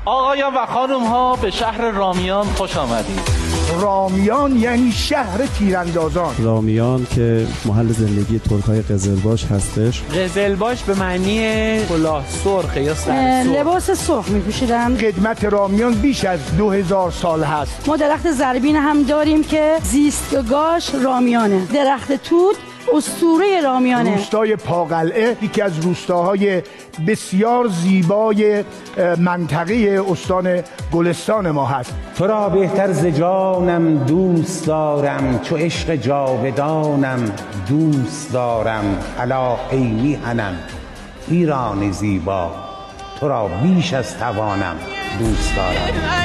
آقایان و خانم ها به شهر رامیان خوش آمدید. رامیان یعنی شهر تیراندازان. رامیان که محل زندگی ترک‌های قزلباش هستش. قزلباش به معنی کلاه سرخ یا سر سرخ. لباس سرخ می‌پوشیدن. قدمت رامیان بیش از 2000 سال هست. ما درخت زربین هم داریم که زیستگاهش رامیانه. درخت توت اسطوره رامیانه. روستای پاقلعه یکی از روستاهای بسیار زیبای منطقه استان گلستان ما هست. تو را بهتر ز جانم دوست دارم، چو عشق جاودانم دوست دارم. الا ای میهنم ایران زیبا، تو را بیش از توانم دوست دارم.